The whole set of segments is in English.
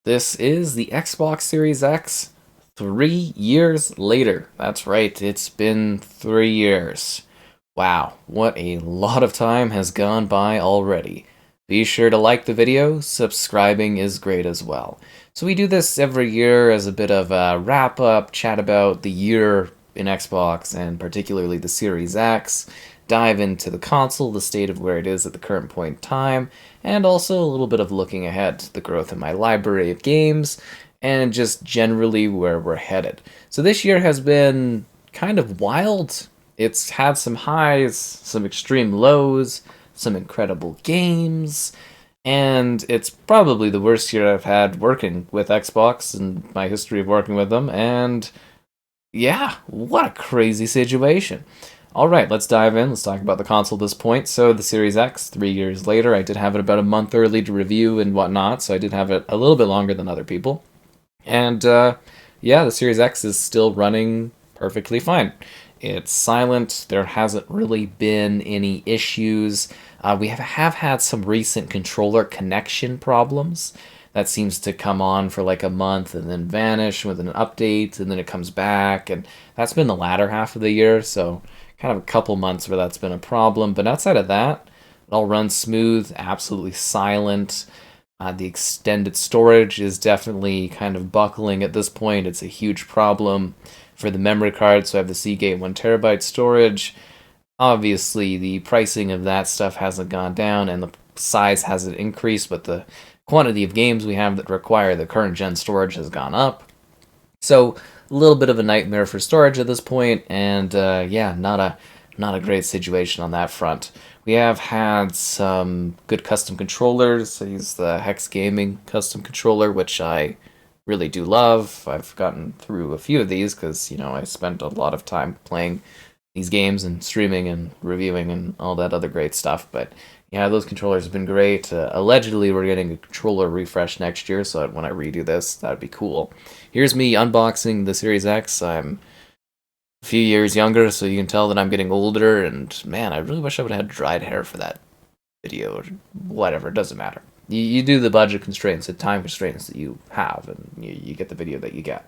This is the Xbox Series X 3 years later. That's right, it's been 3 years. Wow, what a lot of time has gone by already. Be sure to like the video, subscribing is great as well. So we do this every year as a bit of a wrap-up, chat about the year in Xbox, and particularly the Series X, dive into the console, the state of where it is at the current point in time, and also a little bit of looking ahead to the growth of my library of games, and just generally where we're headed. So this year has been kind of wild. It's had some highs, some extreme lows, some incredible games, and it's probably the worst year I've had working with Xbox in my history of working with them, and yeah, what a crazy situation. All right, let's dive in. Let's talk about the console at this point. So the Series X, 3 years later, I did have it about a month early to review and whatnot, so I did have it a little bit longer than other people. And yeah, the Series X is still running perfectly fine. It's silent. There hasn't really been any issues. We have had some recent controller connection problems. That seems to come on for like a month and then vanish with an update, and then it comes back. And that's been the latter half of the year, so kind of a couple months where that's been a problem. But outside of that, it all runs smooth, absolutely silent. The extended storage is definitely kind of buckling at this point. It's a huge problem for the memory card. So I have the Seagate 1 TB storage. Obviously, the pricing of that stuff hasn't gone down and the size hasn't increased, but the quantity of games we have that require the current gen storage has gone up. So a little bit of a nightmare for storage at this point, and yeah, not a great situation on that front. We have had some good custom controllers. I use the Hex Gaming custom controller, which I really do love. I've gotten through a few of these because, I spent a lot of time playing these games and streaming and reviewing and all that other great stuff. But yeah, those controllers have been great. Allegedly, we're getting a controller refresh next year, so when I redo this, that'd be cool. Here's me unboxing the Series X. I'm a few years younger, so you can tell that I'm getting older, and man, I really wish I would have had dried hair for that video, or whatever, it doesn't matter. You do the budget constraints, the time constraints that you have, and you get the video that you get.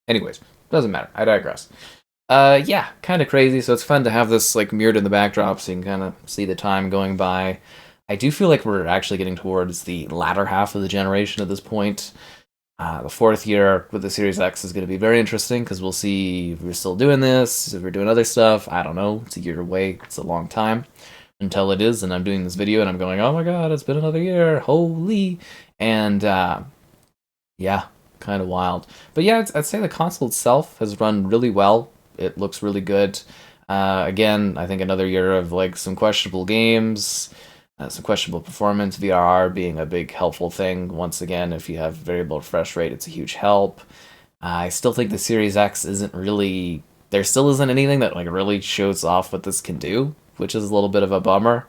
Anyways, doesn't matter, I digress. Yeah, kind of crazy, so it's fun to have this, like, mirrored in the backdrop so you can kind of see the time going by. I do feel like we're actually getting towards the latter half of the generation at this point. The fourth year with the Series X is going to be very interesting because we'll see if we're still doing this, if we're doing other stuff. I don't know. It's a year away. It's a long time until it is, and I'm doing this video and I'm going, oh my god, it's been another year. Holy. And yeah, kind of wild. But yeah, I'd say the console itself has run really well. It looks really good. Again, I think another year of like some questionable games. Some questionable performance, VRR being a big helpful thing. Once again, if you have variable refresh rate, it's a huge help. I still think the Series X isn't really... There still isn't anything that like really shows off what this can do, which is a little bit of a bummer.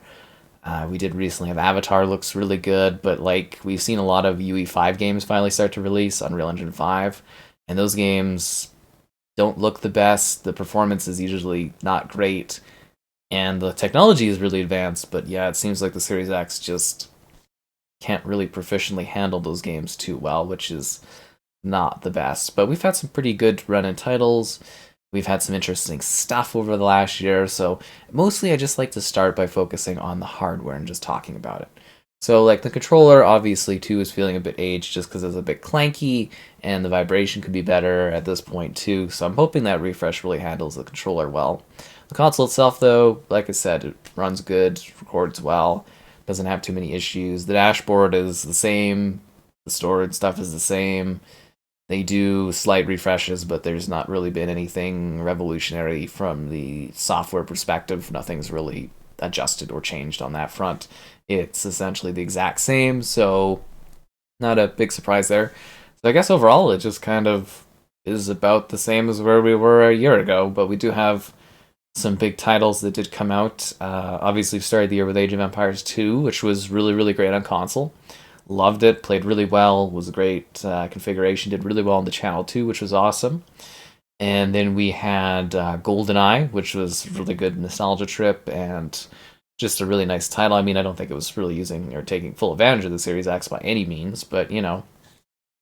We did recently have Avatar, looks really good, but like we've seen a lot of UE5 games finally start to release, Unreal Engine 5, and those games don't look the best. The performance is usually not great. And the technology is really advanced, but yeah, it seems like the Series X just can't really proficiently handle those games too well, which is not the best. But we've had some pretty good run-in titles. We've had some interesting stuff over the last year, so mostly I just like to start by focusing on the hardware and just talking about it. So like the controller, obviously too, is feeling a bit aged just because it's a bit clanky, and the vibration could be better at this point too, so I'm hoping that refresh really handles the controller well. The console itself, though, like I said, it runs good, records well, doesn't have too many issues. The dashboard is the same, the storage stuff is the same. They do slight refreshes, but there's not really been anything revolutionary from the software perspective. Nothing's really adjusted or changed on that front. It's essentially the exact same, so not a big surprise there. So I guess overall it just kind of is about the same as where we were a year ago, but we do have some big titles that did come out. Obviously, we started the year with Age of Empires 2, which was really, really great on console. Loved it, played really well, was a great configuration, did really well on the channel too, which was awesome. And then we had GoldenEye, which was a really good nostalgia trip and just a really nice title. I mean, I don't think it was really using or taking full advantage of the Series X by any means, but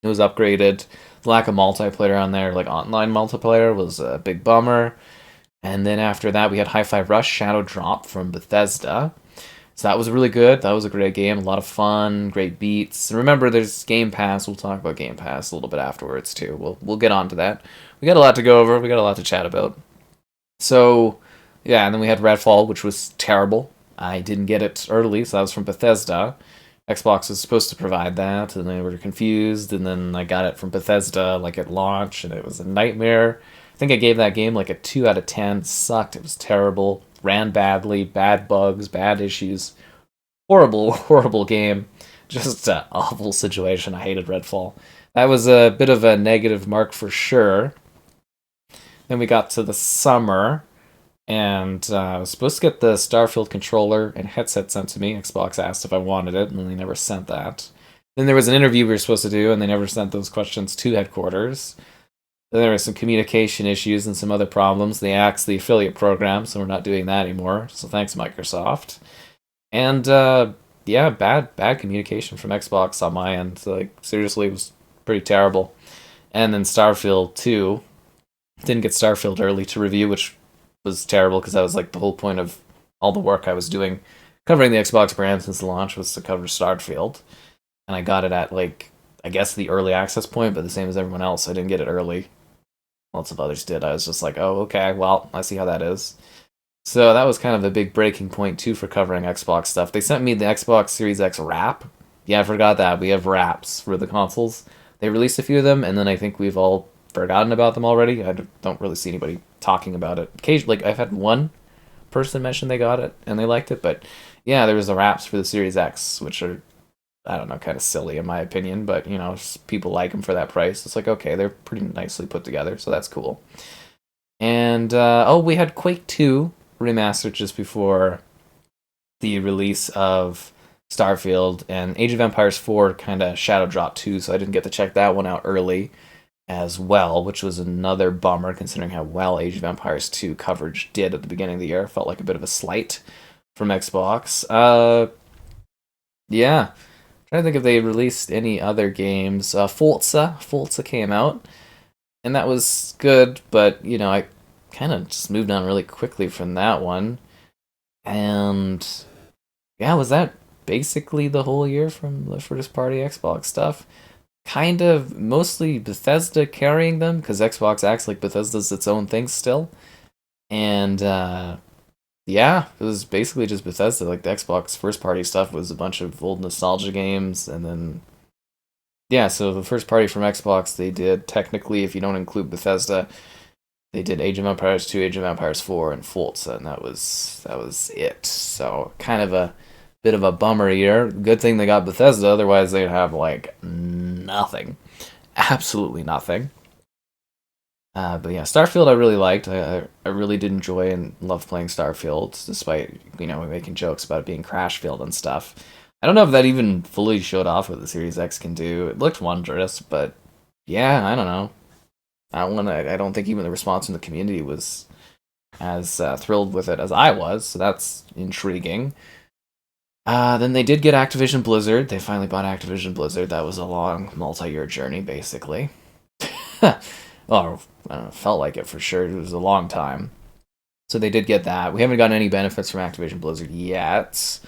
It was upgraded. The lack of multiplayer on there, like online multiplayer, was a big bummer. And then after that, we had Hi-Fi Rush Shadow Drop from Bethesda. So that was really good. That was a great game. A lot of fun, great beats. And remember, there's Game Pass. We'll talk about Game Pass a little bit afterwards too. We'll get on to that. We got a lot to go over. We got a lot to chat about. So yeah, and then we had Redfall, which was terrible. I didn't get it early, so that was from Bethesda. Xbox was supposed to provide that, and they were confused, and then I got it from Bethesda like at launch, and it was a nightmare. I think I gave that game like a 2 out of 10. It sucked. It was terrible. Ran badly, bad bugs, bad issues. Horrible, horrible game. Just an awful situation. I hated Redfall. That was a bit of a negative mark for sure. Then we got to the summer, and I was supposed to get the Starfield controller and headset sent to me. Xbox asked if I wanted it, and then they never sent that. Then there was an interview we were supposed to do, and they never sent those questions to headquarters. Then there were some communication issues and some other problems. They axed the affiliate program, so we're not doing that anymore. So thanks, Microsoft. And yeah, bad communication from Xbox on my end. Like seriously, it was pretty terrible. And then Starfield 2. Didn't get Starfield early to review, which was terrible because that was like the whole point of all the work I was doing covering the Xbox brand since the launch was to cover Starfield. And I got it at like I guess the early access point, but the same as everyone else. I didn't get it early. Lots of others did. I was just like, oh, okay, well, I see how that is. So that was kind of a big breaking point too for covering Xbox stuff. They sent me the Xbox Series X wrap. Yeah, I forgot that. We have wraps for the consoles. They released a few of them, and then I think we've all forgotten about them already. I don't really see anybody talking about it. Occasionally, like I've had one person mention they got it and they liked it, but yeah, there was the wraps for the Series X, which are I don't know, kind of silly in my opinion, but you know, people like them for that price. It's like okay, they're pretty nicely put together, so that's cool. And oh, we had Quake 2 remastered just before the release of Starfield, and Age of Empires 4 kind of shadow dropped too, so I didn't get to check that one out early as well, which was another bummer considering how well Age of Empires 2 coverage did at the beginning of the year. Felt like a bit of a slight from Xbox. Yeah. Trying to think if they released any other games. Forza came out, and that was good, but you know, I kind of just moved on really quickly from that one. And yeah, was that basically the whole year from the first party Xbox stuff? Kind of mostly Bethesda carrying them because Xbox acts like Bethesda's its own thing still. And yeah, it was basically just Bethesda. Like the Xbox first party stuff was a bunch of old nostalgia games, and then yeah, so the first party from Xbox they did technically, if you don't include Bethesda, they did Age of Empires 2, Age of Empires 4, and Forza, and that was it. So kind of a bit of a bummer year. Good thing they got Bethesda, otherwise they'd have like nothing, absolutely nothing. But yeah, Starfield I really liked. I really did enjoy and love playing Starfield, despite you know making jokes about it being Crashfield and stuff. I don't know if that even fully showed off what the Series X can do. It looked wondrous, but yeah, I don't know. I don't think even the response from the community was as thrilled with it as I was. So that's intriguing. Then they did get Activision Blizzard. They finally bought Activision Blizzard. That was a long, multi-year journey, basically. Well, I don't know, felt like it for sure. It was a long time. So they did get that. We haven't gotten any benefits from Activision Blizzard yet.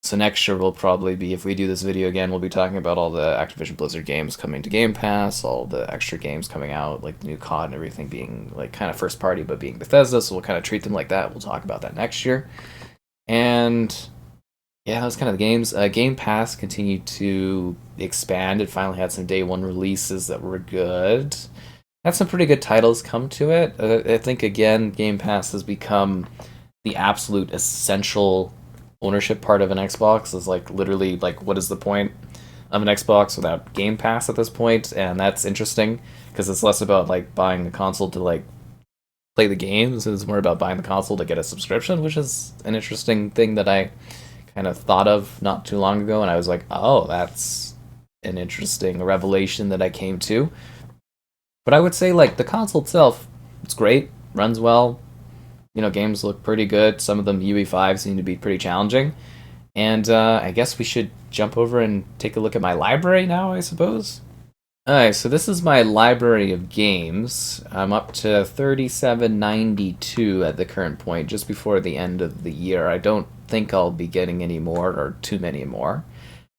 So next year will probably be, if we do this video again, we'll be talking about all the Activision Blizzard games coming to Game Pass, all the extra games coming out, like the new COD and everything being like kind of first party, but being Bethesda. So we'll kind of treat them like that. We'll talk about that next year. And yeah, that was kind of the games. Game Pass continued to expand. It finally had some day one releases that were good. Had some pretty good titles come to it. I think again, Game Pass has become the absolute essential ownership part of an Xbox. Is like literally like what is the point of an Xbox without Game Pass at this point? And that's interesting because it's less about like buying the console to like play the games. It's more about buying the console to get a subscription, which is an interesting thing that I kind of thought of not too long ago, and I was like, oh, that's an interesting revelation that I came to. But I would say like the console itself, it's great, runs well. You know, games look pretty good. Some of them UE5 seem to be pretty challenging. And I guess we should jump over and take a look at my library now, I suppose. Alright, so this is my library of games. I'm up to 3792 at the current point, just before the end of the year. I don't think I'll be getting any more, or too many more.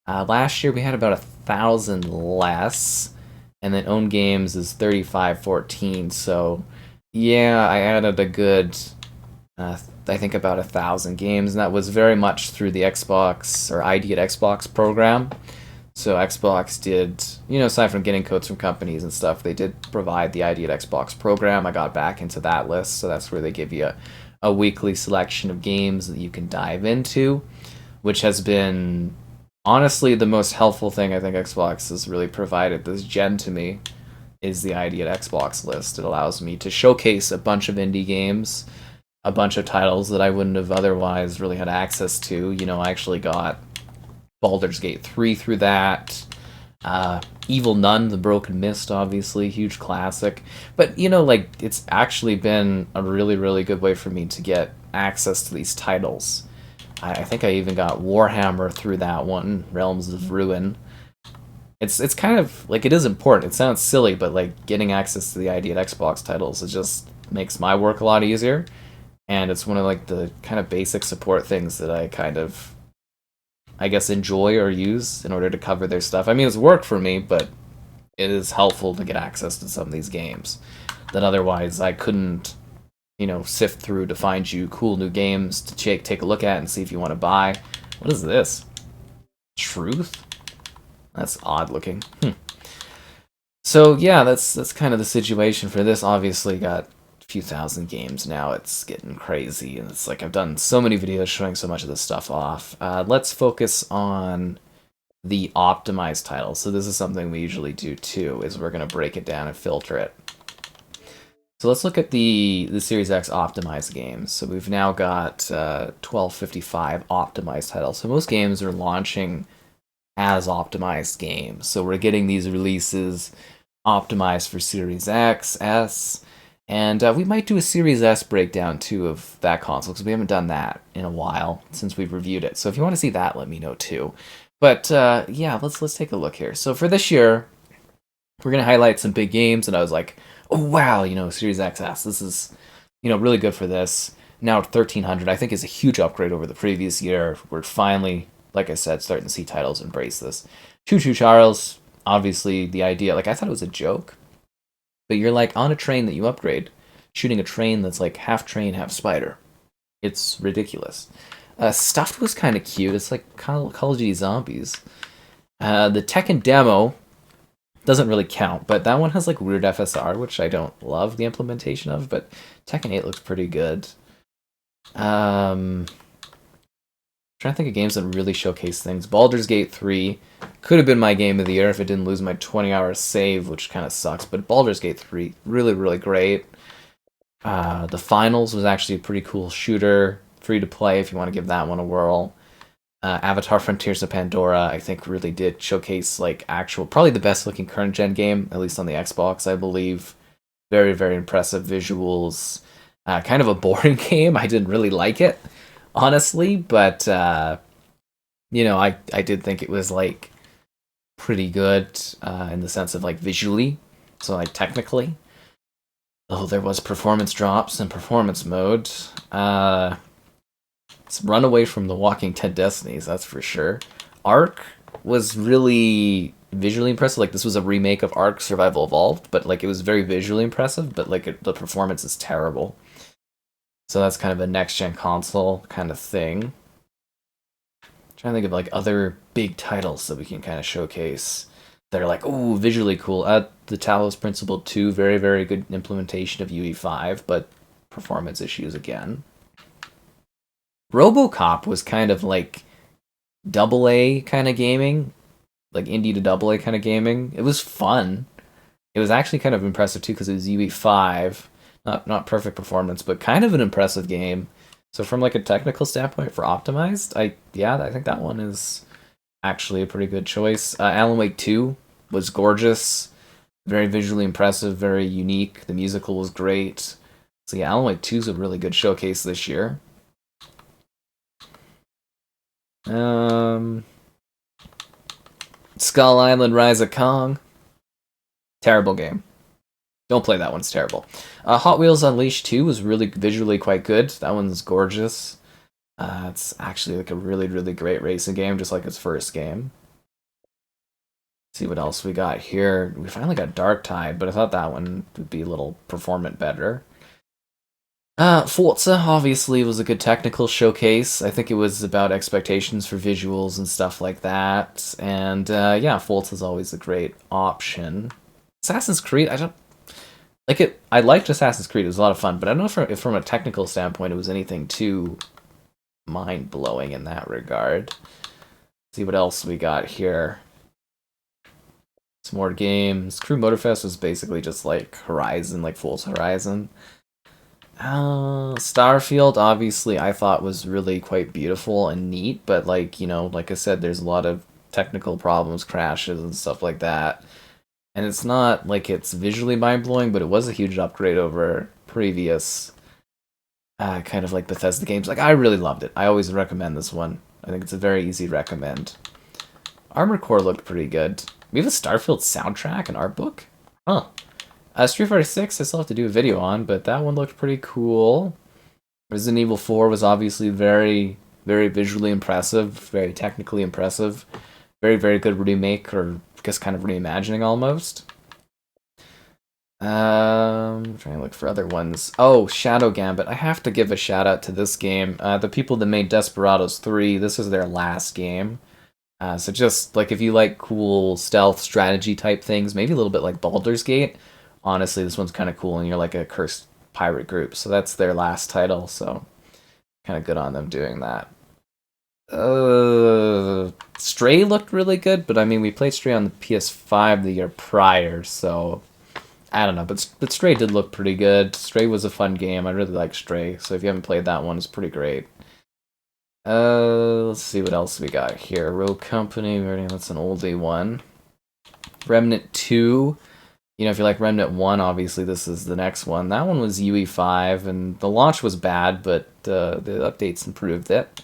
Last year we had about 1,000 less, and then own games is 3514. So yeah, I added a good, I think about 1,000 games, and that was very much through the Xbox or ID at Xbox program. So Xbox did, aside from getting codes from companies and stuff, they did provide the ID at Xbox program. I got back into that list, so that's where they give you a weekly selection of games that you can dive into, which has been honestly the most helpful thing I think Xbox has really provided this gen to me is the ID at Xbox list. It allows me to showcase a bunch of indie games, a bunch of titles that I wouldn't have otherwise really had access to. I actually got Baldur's Gate 3 through that. Evil Nun, The Broken Mist, obviously, huge classic. But, it's actually been a really, really good way for me to get access to these titles. I think I even got Warhammer through that one, Realms of Ruin. It's kind of, it is important. It sounds silly, but, getting access to the ID at Xbox titles, it just makes my work a lot easier. And it's one of, the kind of basic support things that I kind of I guess, enjoy or use in order to cover their stuff. I mean, it's work for me, but it is helpful to get access to some of these games that otherwise I couldn't, sift through to find you cool new games to take a look at and see if you want to buy. What is this? Truth? That's odd looking. So yeah, that's kind of the situation for this. Obviously, got few thousand games now. It's getting crazy, and it's I've done so many videos showing so much of this stuff off. Let's focus on the optimized titles. So this is something we usually do too, is we're going to break it down and filter it. So let's look at the Series X optimized games. So we've now got 1255 optimized titles. So most games are launching as optimized games. So we're getting these releases optimized for Series X, S, and we might do a Series S breakdown too of that console because we haven't done that in a while since we've reviewed it. So if you want to see that, let me know too. But yeah, let's take a look here. So for this year, we're gonna highlight some big games, and I was like, oh wow, Series XS. This is really good for this. Now 1300, I think, is a huge upgrade over the previous year. We're finally, like I said, starting to see titles embrace this. Choo Choo Charles, obviously the idea. I thought it was a joke. But you're on a train that you upgrade, shooting a train that's half train, half spider. It's ridiculous. Stuffed was kind of cute. It's like Call of Duty Zombies. The Tekken demo doesn't really count, but that one has weird FSR, which I don't love the implementation of, but Tekken 8 looks pretty good. Trying to think of games that really showcase things. Baldur's Gate 3 could have been my game of the year if it didn't lose my 20-hour save, which kind of sucks. But Baldur's Gate 3, really, really great. The Finals was actually a pretty cool shooter, free to play if you want to give that one a whirl. Avatar Frontiers of Pandora, I think, really did showcase probably the best looking current gen game, at least on the Xbox, I believe. Very, very impressive visuals. Kind of a boring game. I didn't really like it, honestly, but I did think it was pretty good in the sense of visually, so technically. Oh, there was performance drops in performance mode. It's run away from the Walking Dead Destinies, that's for sure. Ark was really visually impressive. This was a remake of Ark Survival Evolved, but it was very visually impressive, but the performance is terrible. So that's kind of a next-gen console kind of thing. Trying to think of other big titles that we can kind of showcase that are ooh, visually cool. The Talos Principle 2, very, very good implementation of UE5, but performance issues again. RoboCop was kind of double A kind of gaming, indie to double A kind of gaming. It was fun. It was actually kind of impressive too because it was UE5, not perfect performance, but kind of an impressive game. So from a technical standpoint for optimized, I think that one is actually a pretty good choice. Alan Wake 2 was gorgeous, very visually impressive, very unique. The musical was great. So yeah, Alan Wake 2 is a really good showcase this year. Skull Island: Rise of Kong. Terrible game. Don't play that one, it's terrible. Hot Wheels Unleashed 2 was really visually quite good. That one's gorgeous. It's actually like a really, really great racing game, just like its first game. See what else we got here. We finally got Dark Tide, but I thought that one would be a little performant better. Forza obviously was a good technical showcase. I think it was about expectations for visuals and stuff like that. And yeah, Forza's always a great option. Assassin's Creed, I don't like it. I liked Assassin's Creed; it was a lot of fun, but I don't know if from a technical standpoint it was anything too mind blowing in that regard. See what else we got here. Some more games. Crew Motorfest was basically just like Horizon, like Forza Horizon. Starfield, obviously, I thought was really quite beautiful and neat, but like, like I said, there's a lot of technical problems, crashes, and stuff like that. And it's not like it's visually mind-blowing, but it was a huge upgrade over previous kind of like Bethesda games. Like, I really loved it. I always recommend this one. I think it's a very easy recommend. Armored Core looked pretty good. We have a Starfield soundtrack and art book? Huh. Street Fighter 6, I still have to do a video on, but that one looked pretty cool. Resident Evil 4 was obviously very, very visually impressive, very technically impressive. Very, very good remake, or I guess kind of reimagining almost. I'm trying to look for other ones. Oh, Shadow Gambit. I have to give a shout out to this game. The people that made Desperados 3, this is their last game. So just, like, if you like cool stealth strategy type things, maybe a little bit like Baldur's Gate, honestly, this one's kind of cool, and you're like a cursed pirate group. So that's their last title, so kind of good on them doing that. Stray looked really good, but I mean, we played Stray on the PS5 the year prior, so I don't know. But Stray did look pretty good. Stray was a fun game. I really like Stray, so if you haven't played that one, it's pretty great. Let's see what else we got here. Rogue Company, that's an oldie one. Remnant 2. If you like Remnant 1, obviously this is the next one. That one was UE5, and the launch was bad, but the updates improved it.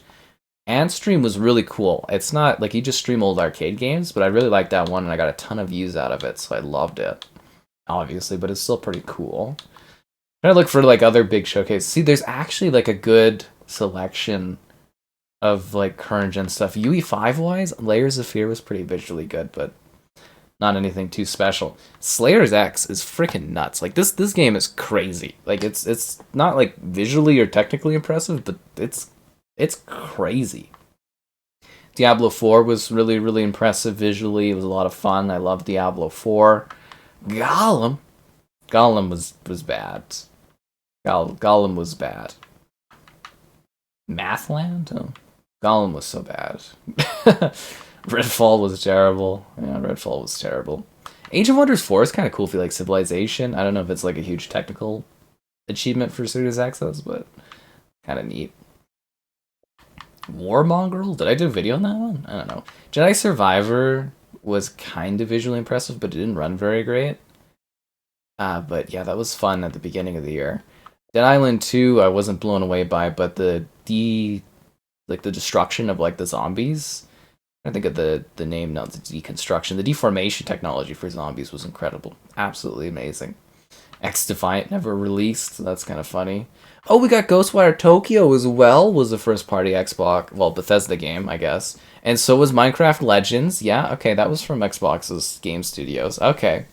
Antstream was really cool. It's not like you just stream old arcade games, but I really liked that one, and I got a ton of views out of it, so I loved it. Obviously, but it's still pretty cool. I'm trying to look for like other big showcases. See, there's actually like a good selection of like current gen stuff. UE5 wise, Layers of Fear was pretty visually good, but not anything too special. Slayers X is freaking nuts. Like this game is crazy. Like it's not like visually or technically impressive, but it's crazy. Diablo 4 was really, really impressive visually. It was a lot of fun. I loved Diablo 4. Gollum was bad. Gollum was bad. Mathland? Oh. Gollum was so bad. Redfall was terrible. Yeah, Redfall was terrible. Age of Wonders 4 is kind of cool if you like Civilization. I don't know if it's like a huge technical achievement for Series Access, but kind of neat. Warmongrel? Did I do a video on that one? I don't know. Jedi Survivor was kind of visually impressive, but it didn't run very great. But yeah, that was fun at the beginning of the year. Dead Island 2, I wasn't blown away by, but the destruction of like the zombies. I think of the name now, the deconstruction. The deformation technology for zombies was incredible. Absolutely amazing. X Defiant never released, so that's kind of funny. Oh, we got Ghostwire Tokyo as well, was the first party Xbox, well, Bethesda game, I guess. And so was Minecraft Legends. Yeah, okay, that was from Xbox's game studios. Okay.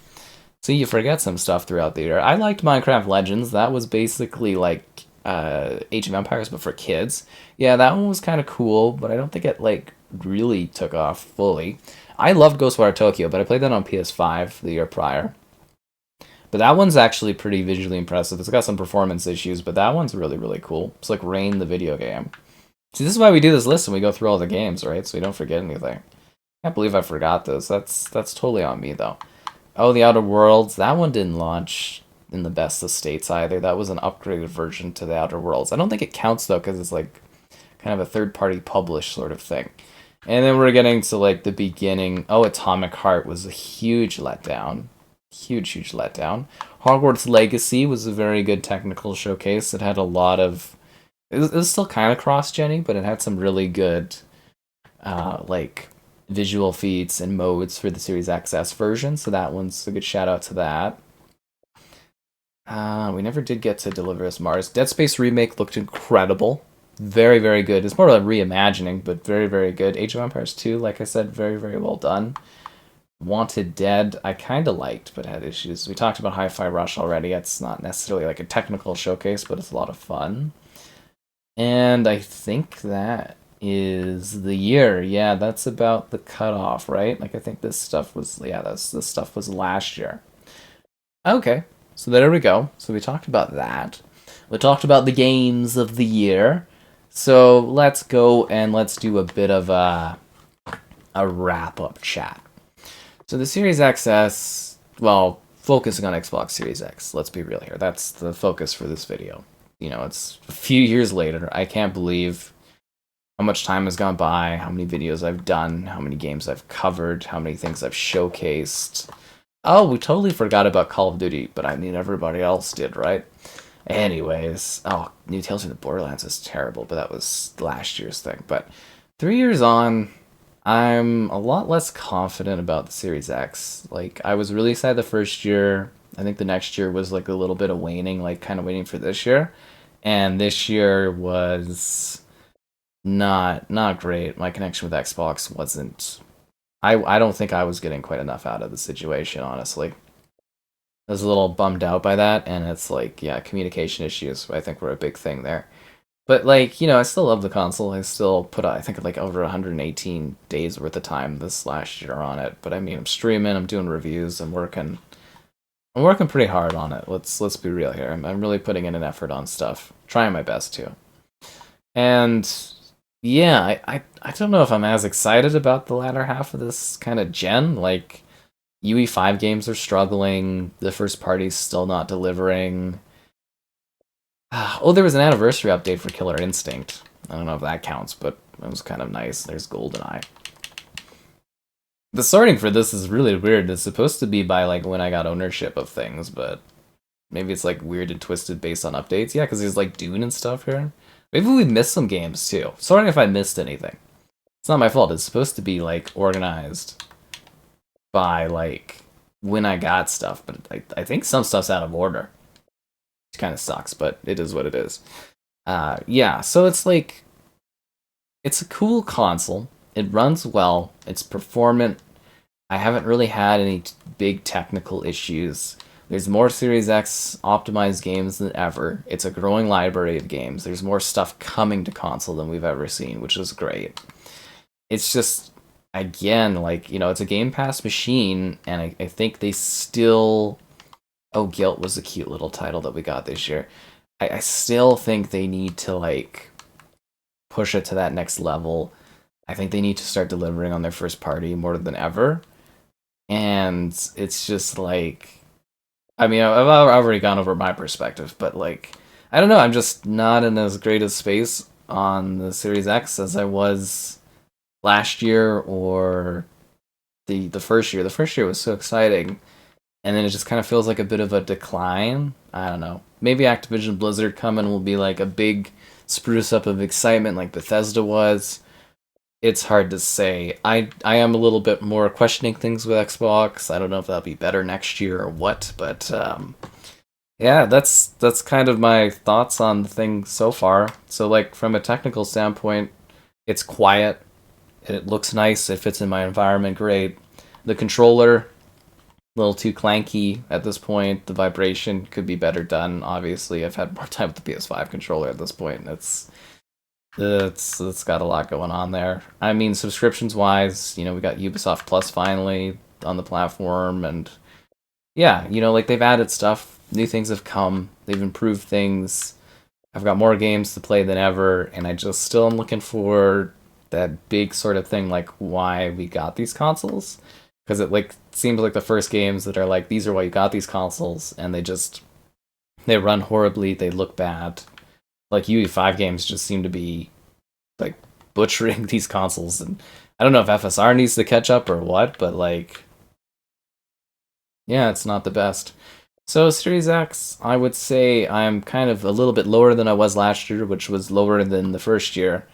See, you forget some stuff throughout the year. I liked Minecraft Legends. That was basically like Age of Empires, but for kids. Yeah, that one was kind of cool, but I don't think it like really took off fully. I loved Ghostwire Tokyo, but I played that on PS5 the year prior. But that one's actually pretty visually impressive. It's got some performance issues, but that one's really, really cool. It's like Rain, the video game. See, this is why we do this list and we go through all the games, right? So we don't forget anything. Can't believe I forgot this. That's totally on me, though. Oh, The Outer Worlds. That one didn't launch in the best of states either. That was an upgraded version to The Outer Worlds. I don't think it counts, though, because it's like kind of a third-party published sort of thing. And then we're getting to like the beginning. Oh, Atomic Heart was a huge letdown. Huge letdown. Hogwarts Legacy was a very good technical showcase. It had a lot of... It was still kind of cross-genny, but it had some really good like visual feats and modes for the Series XS version, so that one's a good shout out to that. We never did get to Deliver Us Mars. Dead Space Remake looked incredible. Very, very good. It's more like reimagining, but very, very good. Age of Empires 2, like I said, very, very well done. Wanted Dead, I kind of liked, but had issues. We talked about Hi-Fi Rush already. It's not necessarily like a technical showcase, but it's a lot of fun. And I think that is the year. Yeah, that's about the cutoff, right? Like I think this stuff was this stuff was last year. Okay, so there we go. So we talked about that. We talked about the games of the year. So let's go and let's do a bit of a wrap up chat. So the Series XS, well, focusing on Xbox Series X. Let's be real here. That's the focus for this video. You know, it's a few years later. I can't believe how much time has gone by, how many videos I've done, how many games I've covered, how many things I've showcased. Oh, we totally forgot about Call of Duty, but I mean, everybody else did, right? Anyways, oh, New Tales from the Borderlands is terrible, but that was last year's thing. But 3 years on, I'm a lot less confident about the Series X. Like, I was really excited the first year. I think the next year was like a little bit of waning, like kind of waiting for this year. And this year was not great. My connection with Xbox wasn't. I don't think I was getting quite enough out of the situation, honestly. I was a little bummed out by that, and it's like, yeah, communication issues, I think, were a big thing there. But, like, you know, I still love the console. I still put, I think, like over 118 days worth of time this last year on it. But I mean, I'm streaming, I'm doing reviews, I'm working pretty hard on it. Let's be real here. I'm really putting in an effort on stuff, trying my best to. And yeah, I don't know if I'm as excited about the latter half of this kind of gen. Like, UE5 games are struggling. The first party's still not delivering. Oh, there was an anniversary update for Killer Instinct. I don't know if that counts, but it was kind of nice. There's GoldenEye. The sorting for this is really weird. It's supposed to be by like when I got ownership of things, but maybe it's like weird and twisted based on updates. Yeah, because there's like Dune and stuff here. Maybe we missed some games too. Sorry if I missed anything. It's not my fault. It's supposed to be like organized by like when I got stuff, but I think some stuff's out of order. It kind of sucks, but it is what it is. Yeah, so it's like it's a cool console. It runs well. It's performant. I haven't really had any big technical issues. There's more Series X optimized games than ever. It's a growing library of games. There's more stuff coming to console than we've ever seen, which is great. It's just, again, like, you know, it's a Game Pass machine, and I think they still. Oh, Guilt was a cute little title that we got this year. I still think they need to, like, push it to that next level. I think they need to start delivering on their first party more than ever. And it's just like, I mean, I've already gone over my perspective, but like, I don't know, I'm just not in as great a space on the Series X as I was last year or the first year. The first year was so exciting, and then it just kind of feels like a bit of a decline. I don't know. Maybe Activision Blizzard coming will be like a big spruce up of excitement like Bethesda was. It's hard to say. I am a little bit more questioning things with Xbox. I don't know if that'll be better next year or what, but yeah, that's kind of my thoughts on the thing so far. So like from a technical standpoint, it's quiet. It looks nice. It fits in my environment great. The controller, a little too clanky at this point. The vibration could be better done. Obviously, I've had more time with the PS5 controller at this point. It's got a lot going on there. I mean, subscriptions wise, you know, we got Ubisoft Plus finally on the platform, and yeah, you know, like they've added stuff, new things have come, they've improved things. I've got more games to play than ever, and I just still am looking for that big sort of thing, like why we got these consoles, because it like seems like the first games that are like these are why you got these consoles, and they run horribly, they look bad. Like UE5 games just seem to be like butchering these consoles, and I don't know if FSR needs to catch up or what, but like, yeah, it's not the best. So Series X, I would say I'm kind of a little bit lower than I was last year, which was lower than the first year.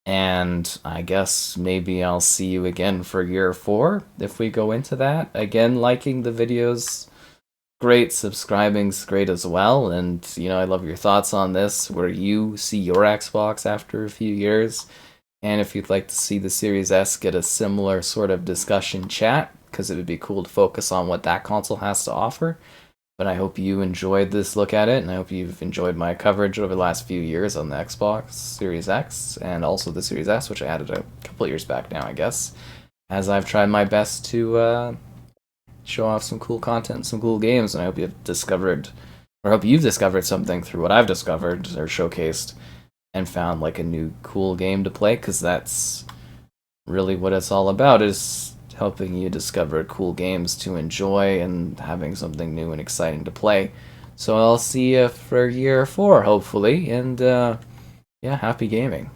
And I guess maybe I'll see you again for year 4 if we go into that. Again, liking the videos, great. Subscribing's great as well. And, I love your thoughts on this, where you see your Xbox after a few years. And if you'd like to see the Series S get a similar sort of discussion chat, because it would be cool to focus on what that console has to offer. But I hope you enjoyed this look at it, and I hope you've enjoyed my coverage over the last few years on the Xbox Series X and also the Series S, which I added a couple years back now, I guess, as I've tried my best to show off some cool content, some cool games, and I hope you've discovered, or hope you've discovered something through what I've discovered or showcased and found like a new cool game to play, because that's really what it's all about, is helping you discover cool games to enjoy and having something new and exciting to play. So I'll see you for year 4, hopefully, and yeah, happy gaming.